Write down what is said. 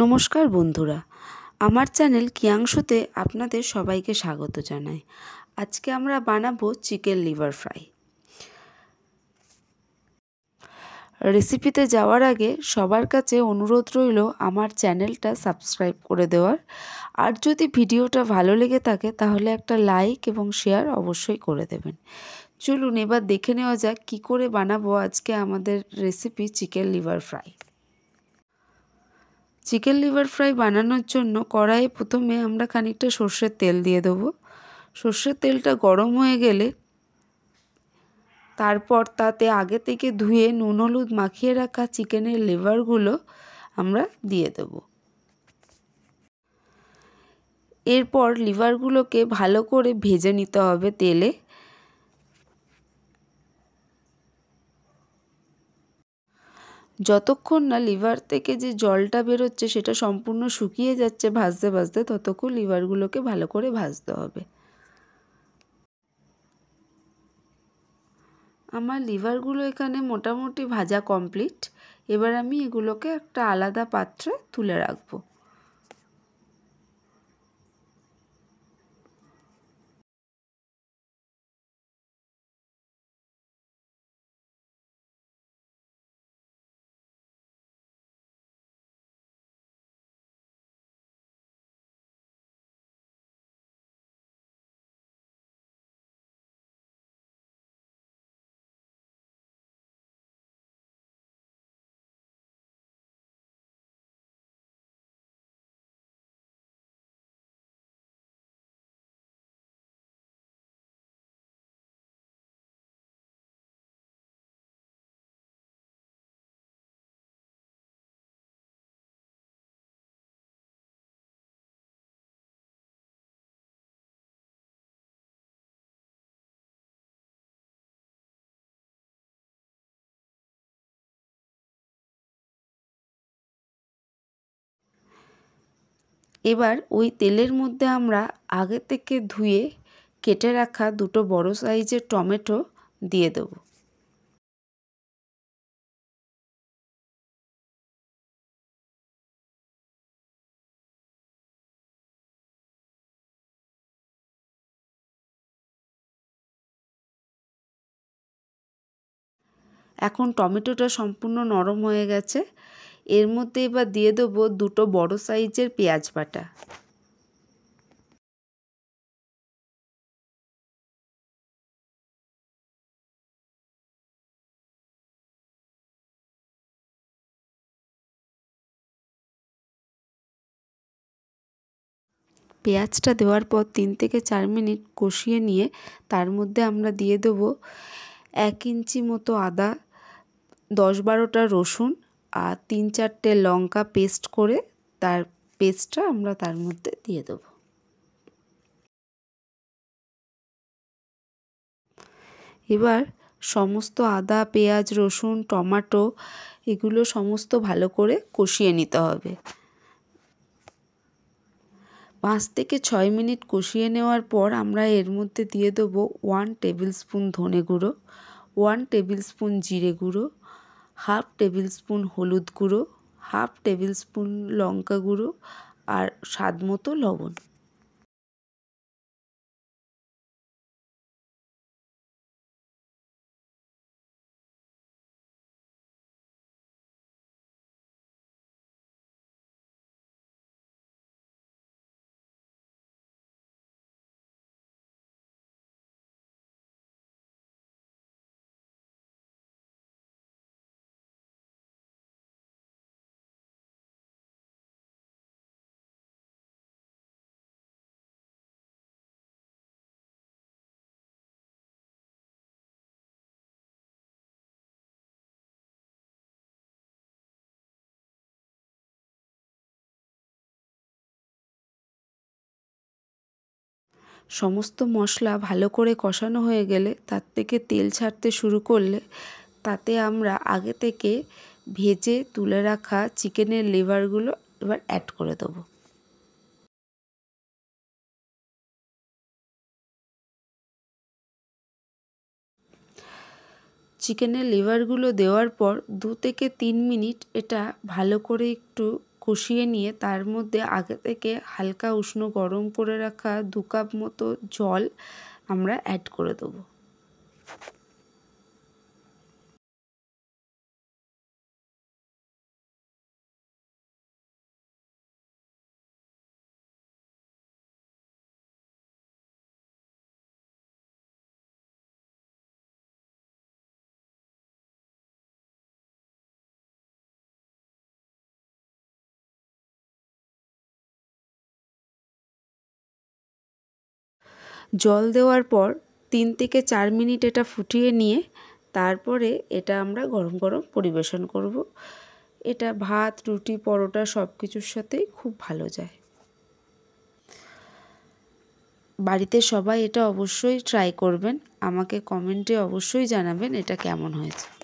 নমস্কার বন্ধুরা, আমার চ্যানেল কিয়াংশুতে আপনাদের সবাইকে স্বাগত জানাই। আজকে আমরা বানাবো চিকেন লিভার ফ্রাই। রেসিপিতে যাওয়ার আগে সবার কাছে অনুরোধ রইল আমার চ্যানেলটা সাবস্ক্রাইব করে দেওয়ার। আর যদি ভিডিওটা ভালো লেগে থাকে তাহলে একটা লাইক এবং শেয়ার অবশ্যই করে দেবেন। চলুন এবার দেখে নেওয়া যাক কী করে বানাবো আজকে আমাদের recipe chicken liver fry. Chicken liver fry বানানোর জন্য কড়াইয়ে প্রথমে আমরা খানিকটা সর্ষের তেল দিয়ে দেবো। সর্ষের তেলটা গরম হয়ে গেলে তারপর তাতে আগে থেকে ধুয়ে নুন হলুদ মাখিয়ে রাখা চিকেনের লিভারগুলো আমরা দিয়ে দেব। এরপর লিভারগুলোকে ভালো করে ভেজে নিতে হবে তেলে। যতক্ষণ না লিভার থেকে যে জলটা বেরোচ্ছে সেটা সম্পূর্ণ শুকিয়ে যাচ্ছে ভাজতে ভাজতে, ততক্ষণ লিভারগুলোকে ভালো করে ভাজতে হবে। আমার লিভারগুলো এখানে মোটামুটি ভাজা কমপ্লিট। এবার আমি এগুলোকে একটা আলাদা পাত্রে তুলে রাখবো। এবার ওই তেলের মধ্যে আমরা আগে থেকে ধুয়ে কেটে রাখা দুটো বড় সাইজের টমেটো দিয়ে দেব। এখন টমেটোটা সম্পূর্ণ নরম হয়ে গেছে। এর মধ্যে এবার দিয়ে দেবো দুটো বড় সাইজের পেঁয়াজ বাটা। পেঁয়াজটা দেওয়ার পর 3 থেকে 4 মিনিট কষিয়ে নিয়ে তার মধ্যে আমরা দিয়ে দেবো 1 ইঞ্চি মতো আদা, 10-12টা রসুন আর 3-4টে লঙ্কা পেস্ট করে তার পেস্টটা আমরা তার মধ্যে দিয়ে দেবো। এবার সমস্ত আদা, পেঁয়াজ, রসুন, টমেটো এগুলো সমস্ত ভালো করে কষিয়ে নিতে হবে। 5 থেকে 6 মিনিট কষিয়ে নেওয়ার পর আমরা এর মধ্যে দিয়ে দেবো 1 টেবিল স্পুন ধনে গুঁড়ো, 1 টেবিল স্পুন জিরে গুঁড়ো, হাফ টেবিল স্পুন হলুদ গুঁড়ো, হাফ টেবিল স্পুন লঙ্কা গুঁড়ো আর স্বাদ মতো লবণ। সমস্ত মশলা ভালো করে কষানো হয়ে গেলে তার থেকে তেল ছাড়তে শুরু করলে তাতে আমরা আগে থেকে ভেজে তুলে রাখা চিকেনের লিভারগুলো এবার অ্যাড করে দেবো। চিকেনের লিভারগুলো দেওয়ার পর 2 থেকে 3 মিনিট এটা ভালো করে একটু কষিয়ে নিয়ে তার মধ্যে আগে থেকে হালকা উষ্ণ গরম করে রাখা 2 কাপ মতো জল আমরা অ্যাড করে দেবো। জল দেওয়ার পর 3 থেকে 4 মিনিট এটা ফুটিয়ে নিয়ে তারপরে এটা আমরা গরম গরম পরিবেশন করব। এটা ভাত, রুটি, পরোটা সব কিছুর সাথেই খুব ভালো যায়। বাড়িতে সবাই এটা অবশ্যই ট্রাই করবেন। আমাকে কমেন্টে অবশ্যই জানাবেন এটা কেমন হয়েছে।